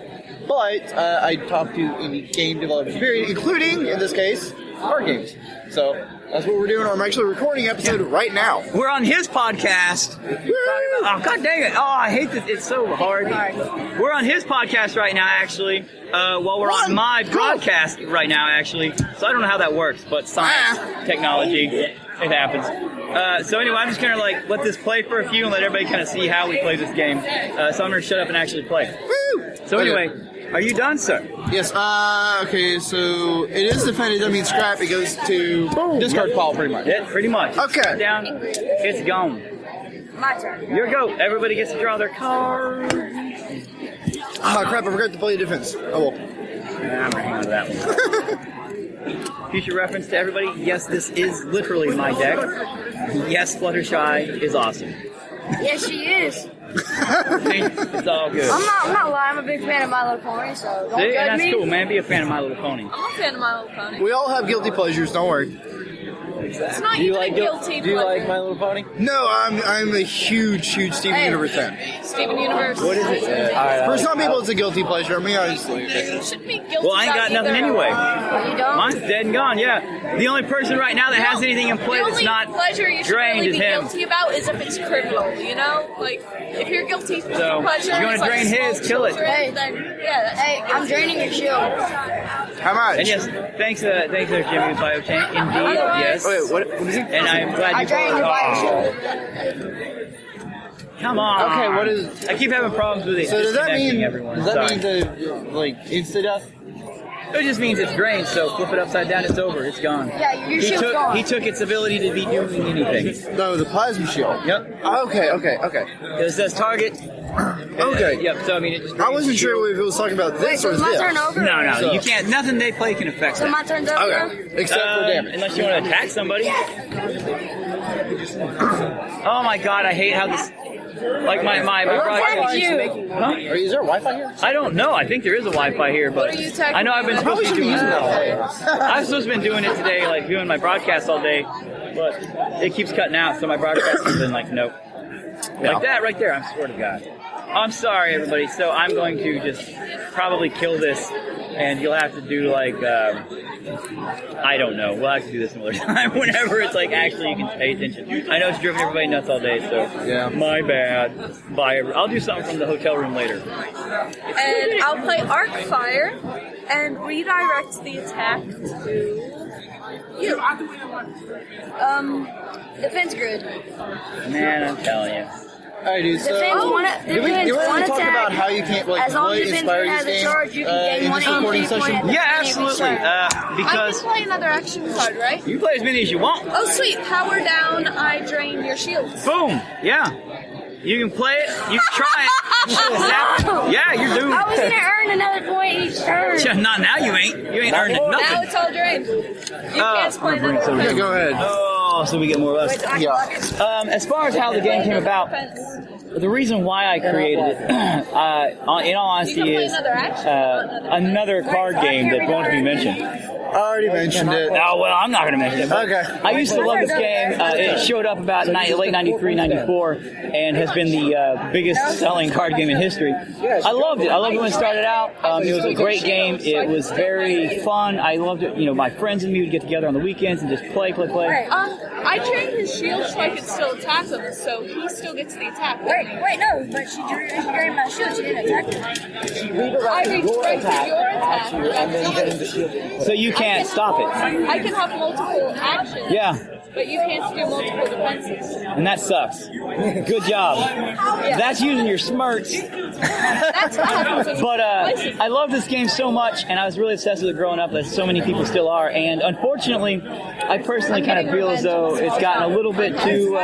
but I talk to indie game developers, period, including, in this case, card games. So, that's what we're doing. I'm actually recording an episode right now. We're on his podcast. Oh, god dang it. Oh, I hate this. It's so hard. We're on his podcast right now, actually, while we're on my broadcast right now, actually. So I don't know how that works, but science, technology, it happens. So anyway, I'm just going to let this play for a few and let everybody kind of see how we play this game. So I'm going to shut up and actually play. Woo! So anyway, are you done, sir? Yes. Okay, so it is defended. That means scrap. It goes to discard pile, pretty much. Yeah, pretty much. Okay. Down. It's gone. My turn. Your go. Everybody gets to draw their card. Ah, crap, I forgot to play defense. Oh, well. Nah, I'm going to hang on to that one. Future reference to everybody. Yes, this is literally my deck. Yes, Fluttershy is awesome. Yes, she is. It's all good. I'm not lying. I'm a big fan of My Little Pony, so don't See, judge that's me. cool, man. Be a fan of My Little Pony. I'm a fan of My Little Pony. We all have guilty pleasures, don't worry. It's not even a guilty Do you like pleasure. My Little Pony? No, I'm a huge Steven Universe fan. Steven Universe. What is it? For some people, it's a guilty pleasure. I mean, obviously. You shouldn't be guilty. Well, I ain't got about nothing either. anyway. You don't? Mine's dead and gone, yeah. The only person right now that has anything in play The that's only not pleasure you should drained really is be him. guilty about is if it's criminal, you know? Like, if you're guilty for So, pleasure, you wanna it's like drain his, small kill it. children, then, yeah, that's Hey, I'm draining your shield. How much? And yes, thanks there, Jimmy, with BioTank. Indeed, yes. Wait, what is it? And I'm glad I you drained your brought bio it. Come on. Okay, what is... I keep having problems with it. So does that mean... Everyone. Does that mean Sorry. the, insta-death? It just means it's drained, so flip it upside down, it's over. It's gone. Yeah, your shield's gone. He took its ability to be doing anything. No, the plasma shield. Yep. Okay. It says target. Okay. Yep, so I mean, it just... I wasn't sure if it was talking about this So or is my this. turn over? No, So- you can't. Nothing they play can affect So that. my turn's over? Okay, except for damage. Unless you want to attack somebody. Oh my god, I hate how this... Like my broadcast... Huh? Is there Wi-Fi here? I don't know. I think there is a Wi-Fi here, but What are you talking I know I've been about? supposed to be doing Probably it. I've supposed to been doing it today, like doing my broadcast all day, but it keeps cutting out, so my broadcast has been like, nope. Like that right there, I swear to God. I'm sorry, everybody. So I'm going to just probably kill this, and you'll have to do like, I don't know. We'll have to do this another time whenever it's like actually you can pay attention. I know it's driven everybody nuts all day, so Yeah. my bad. Bye. I'll do something from the hotel room later. And I'll play Arc Fire, and redirect the attack to you. Defense grid. Man, I'm telling you. Alright, dude, so Defense one. do we Defense want one to talk attack. about how you can't like As long play as defense Inspire has this a game charge, you can gain in one this recording HP point session? at the Yeah, beginning of each absolutely. turn. I Because can play another action card, right? you can play as many as you want. Oh, sweet. Power down, I drain your shields. Boom. Yeah. You can play it. You can try it. Exactly. Yeah, you're doomed. I was gonna earn another point each turn. Yeah, not now. You ain't. You ain't earning Now nothing. it's all drained. You can't play another Yeah, defense. go ahead. Oh, so we get more or less. Yeah. As far as how the game came about, the reason why I created it, in all honesty, is another card game that won't be mentioned. I already mentioned it. Oh, well, I'm not going to mention it. But Okay. I used to love this game. It showed up about late 93, 94, and has been the biggest selling card game in history. I loved it. I loved it when it started out. It was a great game. It was very fun. I loved it. You know, my friends and me would get together on the weekends and just play. I drained his shield so I could still attack him, so he still gets the attack. Wait, no, but she drained my shield. She didn't attack me. I redirected your attack. and then getting the shield. So you can't stop it. I can have multiple actions. Yeah. But you can't do multiple defenses. And that sucks. Good job. That's using your smirks. That's what happens when you But places. I love this game so much, and I was really obsessed with it growing up, as so many people still are. And unfortunately, I personally kind of feel as though it's gotten a little bit too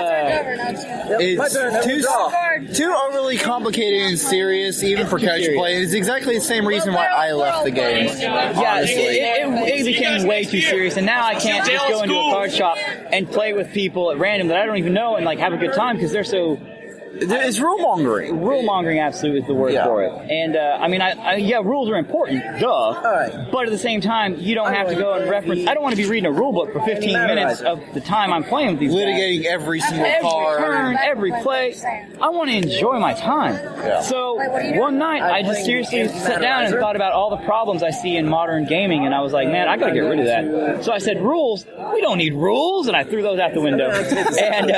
It's too overly complicated and serious, even for casual play. It's exactly the same reason why I left the game. Yeah, it became way too serious, and now I can't just go into a card shop and play with people at random that I don't even know and like have a good time because they're so. It's rule mongering. Rule mongering, absolutely, is the word for it. And I mean, yeah, rules are important, duh. Right. But at the same time, you don't have to go and reference. I don't want to be reading a rule book for 15 minutes of the time I'm playing with these guys. Litigating every single Every card. turn, every play. I want to enjoy my time. Yeah. So one night, I just seriously sat down and thought about all the problems I see in modern gaming, and I was like, man, I got to get rid of that. So I said, rules? We don't need rules, and I threw those out the window. And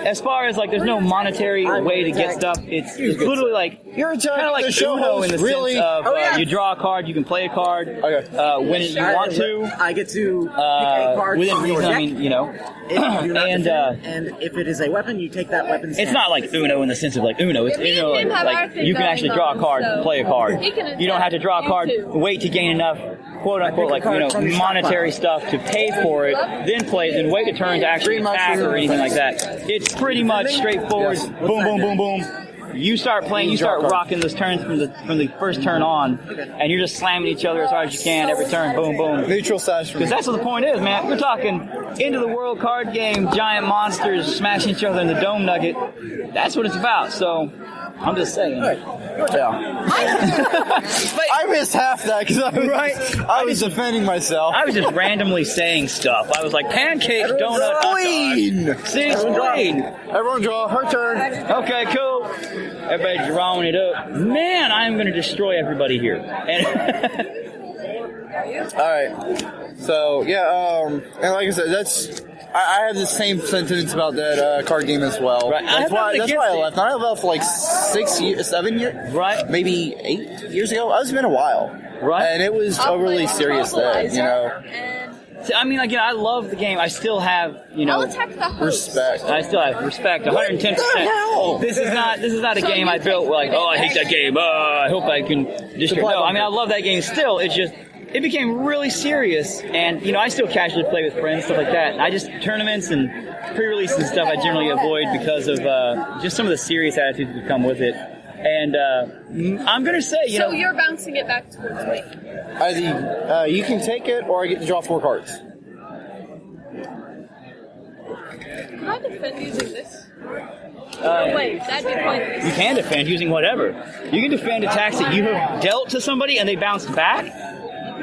as far as like, there's no monetary way to get stuff. It's literally like You're kind of like the show Uno host, in the really? sense of you draw a card, you can play a card when you want to. I get to pick a card Within from your reason, deck. I mean, you know. If you do not And, defend, and if it is a weapon, you take that weapon's It's stand. not like Uno in the sense of like Uno. It's Me and Uno him have our like thing you can actually going draw a on, card, so play a card. he can You don't have to draw a attack card, you too. wait to gain enough quote unquote like monetary stuff to pay for it, then play it, then wait a turn to actually attack or anything like that. It's pretty much straightforward. Boom, boom, boom, boom. You start playing, you start rocking those turns from the first turn on, and you're just slamming each other as hard as you can every turn. Boom, boom. Neutral sash. Because that's what the point is, man. We're talking end of the world card game, giant monsters smashing each other in the dome nugget. That's what it's about. So, I'm just saying. Yeah. I missed half that because I was defending myself. I was just randomly saying stuff. I was like, pancake, donut, hot Queen! dog. See, Queen. Everyone draw. Her turn. Okay, cool. Everybody's drawing it up. Man, I'm going to destroy everybody here. And All right. So yeah, and like I said, that's I have the same sentiments about that card game as well. Right. That's why I left. I left for like 7 years, Right. Maybe 8 years ago. It's been a while, Right. And it was overly serious then, you know. I mean, again, I love the game. I still have, I'll attack the host. Respect. I still have respect, 110%. This is not a game I built like, oh, I hate that game. I hope I can destroy. No, I mean, I love that game still. It's just, it became really serious, and I still casually play with friends, stuff like that. And I just tournaments and pre-releases and stuff I generally avoid because of just some of the serious attitudes that come with it. And I'm gonna say, So you're bouncing it back towards me. Either you can take it, or I get to draw 4 cards. Can I defend using this? Wait, that'd be pointless. you can defend using whatever. You can defend attacks that you have dealt to somebody and they bounce back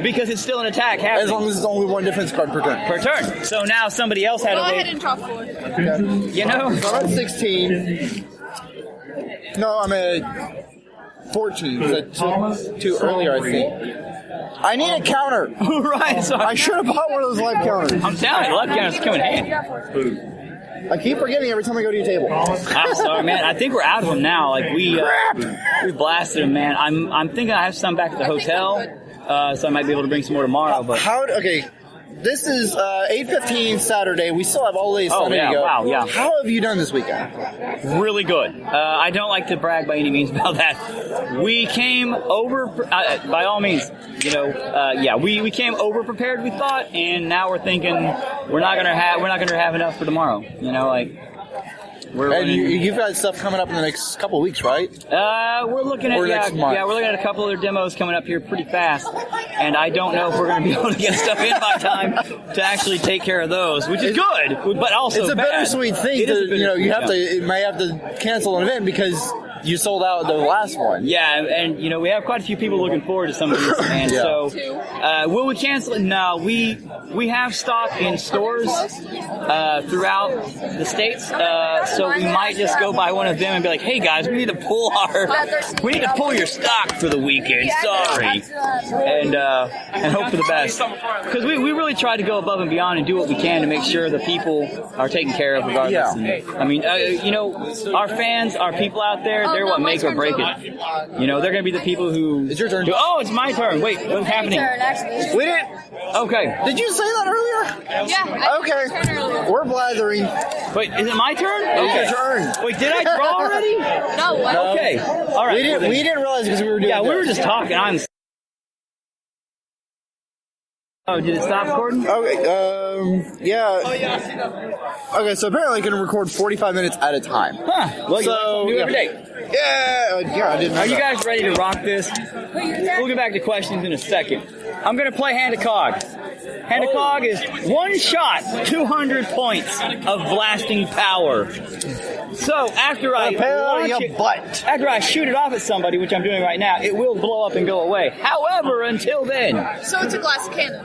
because it's still an attack happening. As long as it's only 1 defense card per turn. Per turn. So now somebody else had Go a ahead way. and draw 4. So I'm at 16. No, I'm at 14. That's too earlier, I think. I need a counter. Right. So I should have bought one of those live counters. I'm telling you, left counters come in handy. I keep forgetting every time I go to your table. I'm sorry, man. I think we're out of them now. Like we blasted them, man. I'm thinking I have some back at the hotel. so I might be able to bring some more tomorrow. But Okay, this is 8:15 Saturday. We still have all day Sunday to go. Wow, yeah. How have you done this weekend? Really good. I don't like to brag by any means about that. We came over, by all means, we came over prepared, we thought, and now we're thinking we're not gonna have enough for tomorrow. And you've got stuff coming up in the next couple of weeks, right? We're looking at next month. we're looking at a couple other demos coming up here pretty fast, and I don't know if we're going to be able to get stuff in by time to actually take care of those, which is good, but also it's a bad. bittersweet thing. You might have to cancel an event because you sold out the last one. Yeah, and we have quite a few people looking forward to some of these, and so will we cancel it? No, we have stock in stores throughout the states, so we might just go by one of them and be like, "Hey guys, we need to pull your stock for the weekend. Sorry," and hope for the best, because we really try to go above and beyond and do what we can to make sure the people are taken care of regardless. Yeah. And, I mean, our fans, our people out there. They're what make or break it. They're going to be the people who... It's your turn. Oh, it's my turn. Wait, what's happening? We didn't... Okay. Did you say that earlier? Yeah. Okay. We're blathering. Wait, is it my turn? It's your turn. Wait, did I draw already? No. Okay. All right. We didn't realize because we were doing Yeah, we this. were just talking. Oh, did it stop recording? Okay, yeah. Oh, yeah, I see that. Okay, so apparently I can record 45 minutes at a time. Huh. Well, you do every day. Yeah, I didn't know. Are you guys ready to rock this? We'll get back to questions in a second. I'm going to play Hand of Cog. Hand of Cog is one shot, 200 points of blasting power. So after I after I shoot it off at somebody, which I'm doing right now, it will blow up and go away. However, until then, So it's a glass cannon.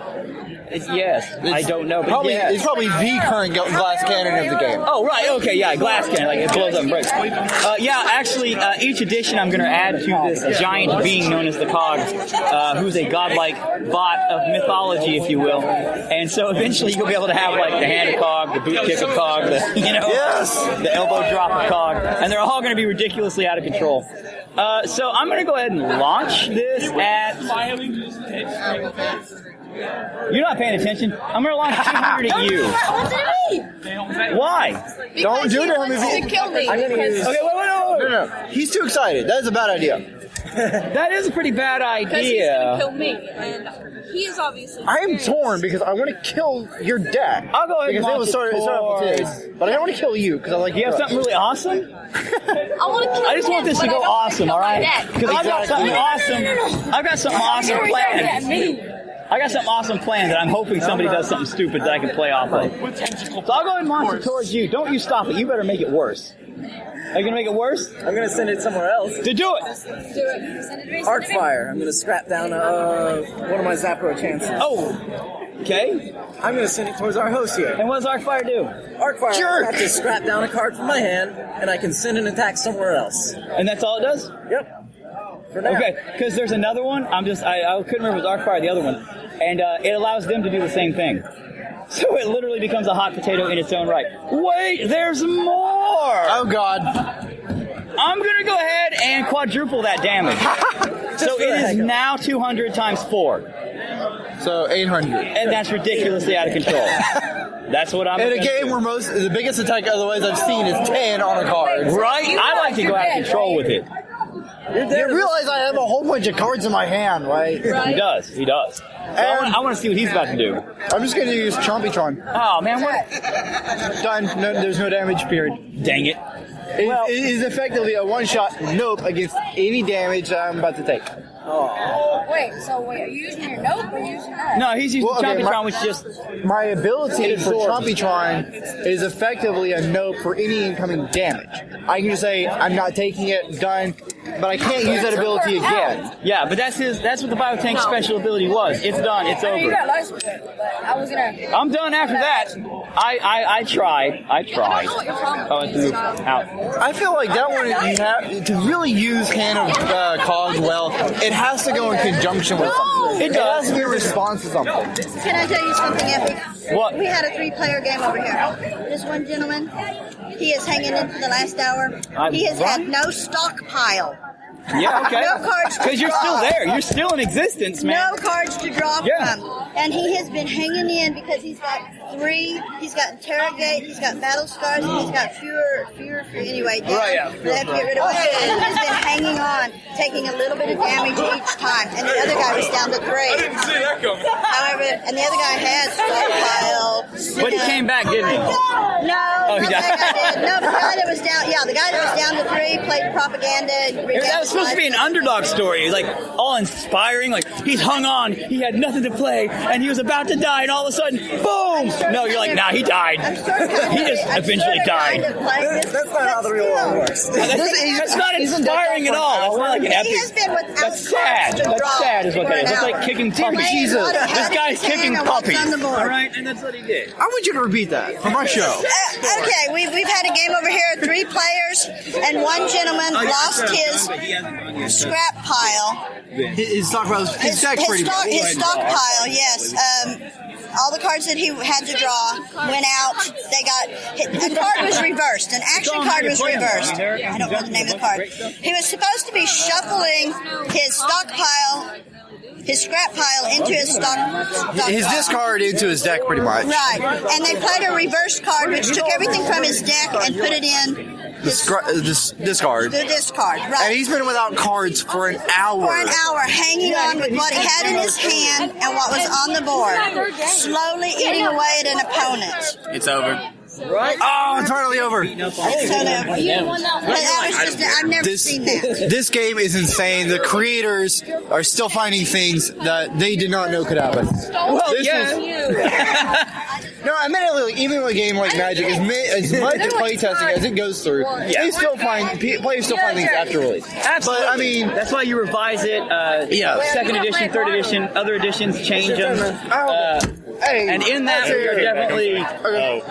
I don't know. But It's probably the current glass cannon of the game. Oh, right, okay, yeah, glass cannon, like it blows up and breaks. Actually, each edition I'm going to add to this giant being known as the Cog, who's a godlike bot of mythology, if you will. And so eventually you'll be able to have, like, the hand of Cog, the boot kick of Cog, the elbow drop of Cog, and they're all going to be ridiculously out of control. So I'm going to go ahead and launch this at... You're not paying attention. I'm going to launch 200 at you. Why? Don't do it to him. To kill me. Okay, wait. No. He's too excited. That is a bad idea. That is a pretty bad Because he's going to idea. kill me, and he is obviously... I am torn because I want to kill your deck. I'll go ahead and because launch it start off with his. But I don't want to kill you because I like You have something really awesome? I want to kill I just want this to go awesome, all right? Because I've got something awesome. I've got something awesome planned. I got something awesome planned that I'm hoping somebody does something stupid that I can play off of. So I'll go ahead and launch it towards you. Don't you stop it. You better make it worse. Are you going to make it worse? I'm going to send it somewhere else. To do it. Arc fire. I'm going to scrap down one of my Zapro chances. Oh. Okay. I'm going to send it towards our host here. And what does Arc Fire do? Arc fire. Jerk! I have to scrap down a card from my hand, and I can send an attack somewhere else. And that's all it does? Yep. For now. Okay, because there's another one. I couldn't remember if it was Arc Fire or the other one. And it allows them to do the same thing. So it literally becomes a hot potato in its own right. Wait, there's more! Oh, God. I'm going to go ahead and quadruple that damage. So it is now 200 times 4. So 800. And that's ridiculously out of control. That's what I'm In a gonna game do. where the biggest attack otherwise I've seen is 10 on a card. Right? I like to go out of control with it. You realize I have a whole bunch of cards in my hand, right? He does. So I want to see what he's about to do. I'm just going to use Chompytron. Oh, man, what? Done. No, there's no damage, period. Dang it. It is effectively a one-shot nope against any damage that I'm about to take. Wait, are you using your note or are you using that? No, he's using okay, Chompytron, which just... My ability It for absorbs. Chompytron is effectively a nope for any incoming damage. I can just say, I'm not taking it, done, but I can't use that ability again. Yeah, but that's what the BioTank special ability was. It's done. It's I mean, you over. got license with it, but I was gonna... I'm done after that. I tried. I don't know what your problem Oh, it's is. moved out. I feel like that one, you have to really use Hand of Cogs well, it has to go in conjunction with something. It has to be a response to something. Can I tell you something epic? What? We had a 3-player game over here. This one gentleman, he is hanging in for the last hour. He has had no stockpile Yeah, okay. No cards to Because you're draw. still there. You're still in existence, man. No cards to draw Yeah. from. And he has been hanging in because he's got 3. He's got Interrogate, he's got Battle Scars, and he's got Fewer. Anyway, down. Right, yeah. They have to get rid of one. And he's been hanging on, taking a little bit of damage each time. And the other guy was down to 3. However, and the other guy had Stockpile. But he came back, didn't he? No, Oh, not he that died. guy did. No, the guy that was down. Yeah, the guy that was down to 3 played propaganda. That was supposed to be an underdog story, like all inspiring. Like he's hung on, he had nothing to play, and he was about to die, and all of a sudden, boom! No, you're like, nah, he died. He just eventually died. That's not how the real world works. That's not inspiring at all. That's not like an He has epic. been without That's sad. cards to That's draw sad, is what for that is. an That's like hour. kicking He puppies. played what he This had in guy's his hand kicking and what's puppies. on the board. All right, and that's what he did. I want you to repeat that for my show. Okay, we've had a game over here, 3 players, and one gentleman lost his scrap pile. His stockpile, his deck's pretty stockpile, big. yes. All the cards that he had to draw went out. They got a card was reversed. An action card was reversed. I don't know the name of the card. He was supposed to be shuffling his stockpile, his scrap pile, into his stockpile. His discard into his deck, pretty much. Right, and they played a reverse card, which took everything from his deck and put it in This discard. the discard. And Right. he's been without cards for an hour. For an hour, hanging on with what he had in his hand and what was on the board, slowly eating away at an opponent. It's over. Right? Oh, it's finally over. So that was just, I've never seen that. This game is insane. The creators are still finding things that they did not know could happen. Well, This yeah. No, I meant like, even with a game like Magic, as much playtesting as it goes through, they still players still find things after release. Absolutely. But I mean, that's why you revise it. Second edition, third edition, other editions change them. And in that, we are definitely,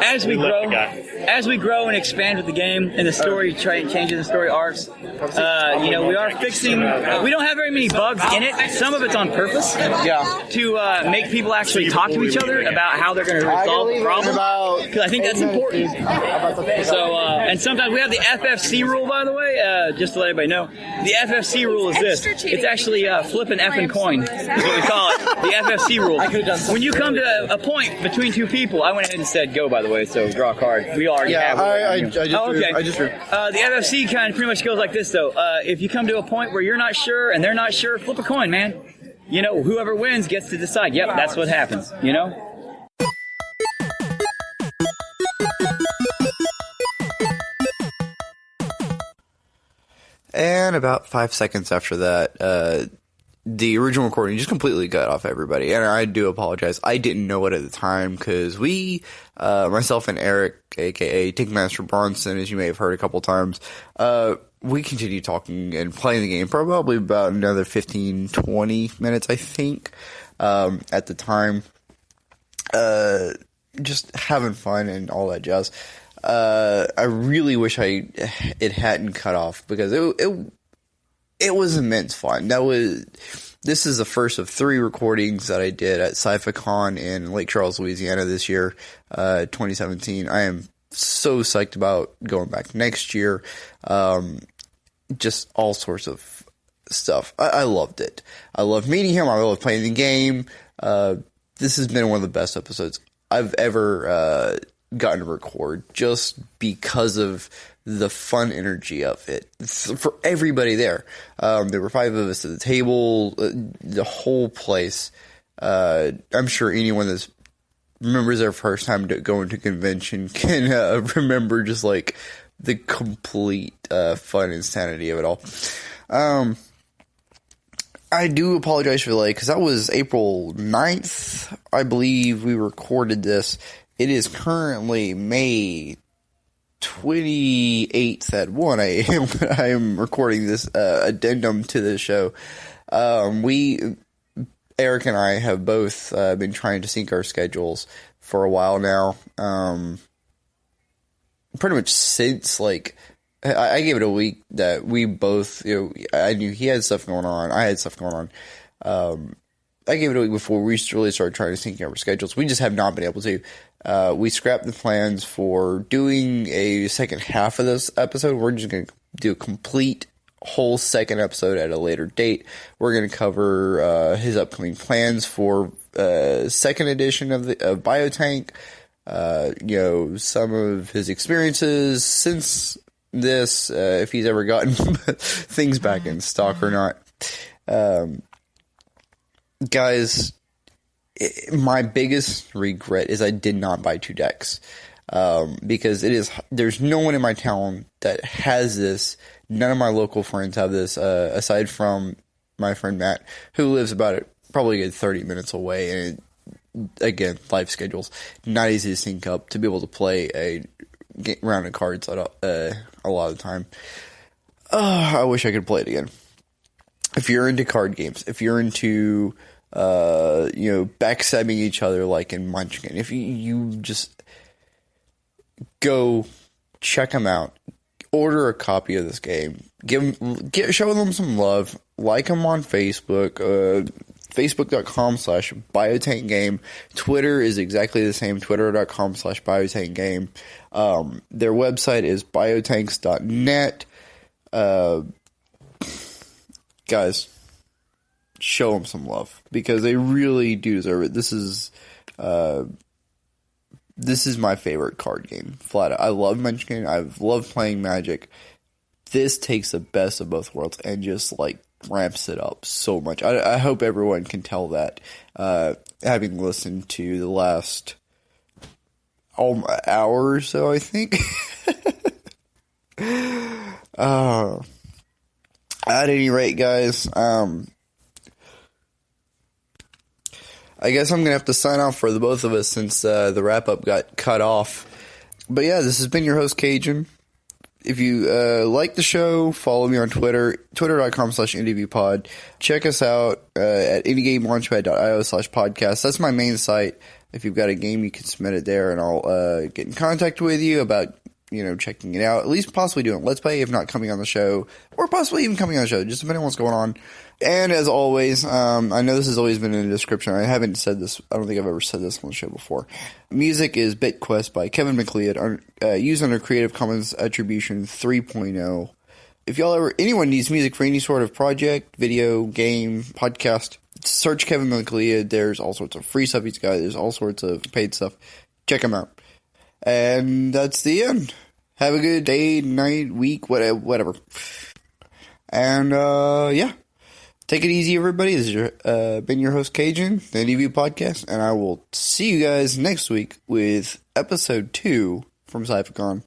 as we grow and expand with the game and the story changes and story arcs, we are fixing. We don't have very many bugs in it. Some of it's on purpose. To make people actually talk to each other about how they're going to resolve the problem. Because I think that's important. So, and sometimes we have the FFC rule, by the way, just to let everybody know. The FFC rule is this. It's actually flip an effing coin, is what we call it. The FFC rule. When you come to a point between 2 people, I went ahead and said go, by the way, so draw a card. We already have it. I just drew. The FFC kind of pretty much goes like this, though. If you come to a point where you're not sure and they're not sure, flip a coin, man. You know, whoever wins gets to decide. Yep, that's what happens, you know? And about 5 seconds after that, the original recording just completely cut off everybody. And I do apologize. I didn't know it at the time because myself and Eric, aka Tinkmaster Bronson, as you may have heard a couple times, we continued talking and playing the game for probably about another 15, 20 minutes, I think, at the time. Just having fun and all that jazz. I really wish it hadn't cut off because it was immense fun. This is the first of 3 recordings that I did at Cyphacon in Lake Charles, Louisiana this year, 2017. I am so psyched about going back next year. Just all sorts of stuff. I loved it. I loved meeting him. I loved playing the game. This has been one of the best episodes I've ever gotten to record just because of the fun energy of it for everybody there. There were 5 of us at the table, the whole place. I'm sure anyone that remembers their first time going to convention can remember just like the complete fun insanity of it all. I do apologize for the delay because that was April 9th, I believe we recorded this. It is currently May 28th at 1 a.m. I am recording this addendum to the show. Eric and I have both been trying to sync our schedules for a while now. Pretty much since, like, I gave it a week that we both, I knew he had stuff going on, I had stuff going on. I gave it a week before we really started trying to sync our schedules. We just have not been able to. We scrapped the plans for doing a second half of this episode. We're just going to do a complete whole second episode at a later date. We're going to cover his upcoming plans for second edition of BioTank. Some of his experiences since this, if he's ever gotten things back in stock or not. Guys, my biggest regret is I did not buy 2 decks. Because there's no one in my town that has this. None of my local friends have this, aside from my friend Matt, who lives about probably a good 30 minutes away. And again, life schedules, not easy to sync up to be able to play a round of cards a lot of the time. I wish I could play it again. If you're into card games, if you're into, backstabbing each other like in Munchkin, if you just go check them out, order a copy of this game, show them some love, like them on Facebook, facebook.com/biotankgame. Twitter is exactly the same, twitter.com/biotankgame. Their website is biotanks.net. Guys, show them some love because they really do deserve it. This is my favorite card game, flat out. I love Munchkin. I've loved playing Magic. This takes the best of both worlds and just ramps it up so much. I hope everyone can tell that, having listened to the last hour or so, I think. At any rate, guys, I guess I'm going to have to sign off for the both of us since the wrap-up got cut off. But yeah, this has been your host, Cajun. If you like the show, follow me on Twitter, twitter.com/ndvpod. Check us out at indiegamelaunchpad.io/podcast. That's my main site. If you've got a game, you can submit it there, and I'll get in contact with you about checking it out, at least possibly doing Let's Play, if not coming on the show, or possibly even coming on the show, just depending on what's going on. And as always, I know this has always been in the description. I haven't said this. I don't think I've ever said this on the show before. Music is BitQuest by Kevin McLeod, used under Creative Commons Attribution 3.0. If anyone needs music for any sort of project, video, game, podcast, search Kevin McLeod. There's all sorts of free stuff he's got. There's all sorts of paid stuff. Check him out. And that's the end. Have a good day, night, week, whatever. And, yeah. Take it easy, everybody. This is been your host, Cajun, the NDV Podcast, and I will see you guys next week with episode 2 from Cyphacon.